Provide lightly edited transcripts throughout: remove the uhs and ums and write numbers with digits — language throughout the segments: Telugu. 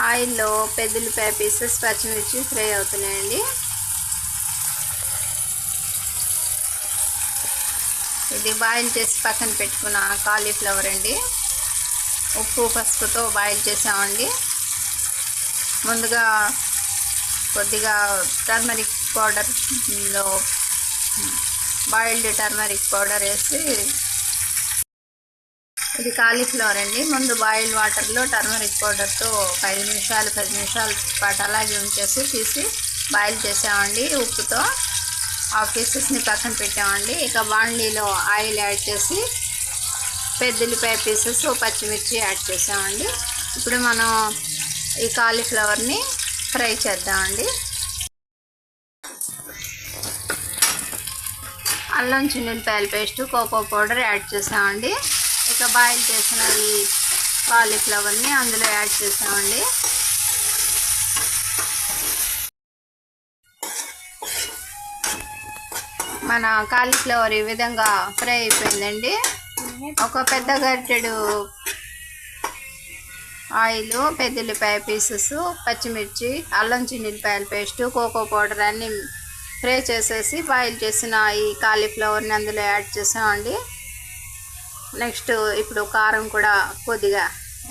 ఆయిల్లో పెద్దల్లిపాయ పీసెస్ పచ్చిమిర్చి ఫ్రై అవుతున్నాయండి. ఇది బాయిల్ చేసి పక్కన పెట్టుకున్న కాలీఫ్లవర్ అండి. ఉప్పు పసుపుతో బాయిల్ చేసామండి. ముందుగా కొద్దిగా టర్మరిక్ పౌడర్లో బాయిల్డ్ టర్మరిక్ పౌడర్ వేసి, ఇది కాలీఫ్లవర్ అండి. ముందు బాయిల్డ్ వాటర్లో టర్మరిక్ పౌడర్తో 5 నిమిషాలు 10 నిమిషాల పాటు అలాగే ఉంచేసి తీసి బాయిల్ చేసామండి. ఉప్పుతో ఆ పీసెస్ని పక్కన పెట్టామండి. ఇక బాండీలో ఆయిల్ యాడ్ చేసి పెద్దల్లిపాయ పీసెస్ పచ్చిమిర్చి యాడ్ చేసామండి. ఇప్పుడు మనం ఈ కాలీఫ్లవర్ని ఫ్రై చేద్దామండి. అల్లం చిన్నులపాయల పేస్ట్ కోకో పౌడర్ యాడ్ చేసామండి. ఇక బాయిల్ చేసిన ఈ కాలీఫ్లవర్ని అందులో యాడ్ చేసామండి. మన కాలీఫ్లవర్ ఈ విధంగా ఫ్రై అయిపోయిందండి. ఒక పెద్ద గరిటెడు ఆయిల్, పెద్దల్లిపాయ పీసెస్, పచ్చిమిర్చి, అల్లం చిన్నులపాయల పేస్ట్, కోకో పౌడర్ అన్నీ ఫ్రై చేసేసి బాయిల్ చేసిన ఈ కాలీఫ్లవర్ని అందులో యాడ్ చేసామండి. నెక్స్ట్ ఇప్పుడు కారం కూడా కొద్దిగా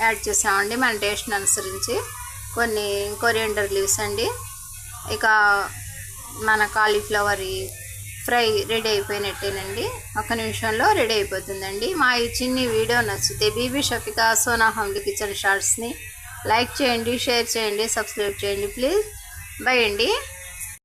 యాడ్ చేసామండి మన టేస్ట్ని అనుసరించి. కొన్ని కొరియండర్ లీవ్స్ అండి. ఇక మన కాలీఫ్లవర్ ఫ్రై రెడీ అయిపోయినట్టేనండి. 1 నిమిషంలో రెడీ అయిపోతుందండి. మా ఈ చిన్ని వీడియో నచ్చితే బీబీ షఫికా సోనా హోమ్లీ కిచెన్ షార్ట్స్ని లైక్ చేయండి, షేర్ చేయండి, సబ్స్క్రైబ్ చేయండి ప్లీజ్. బై అండి.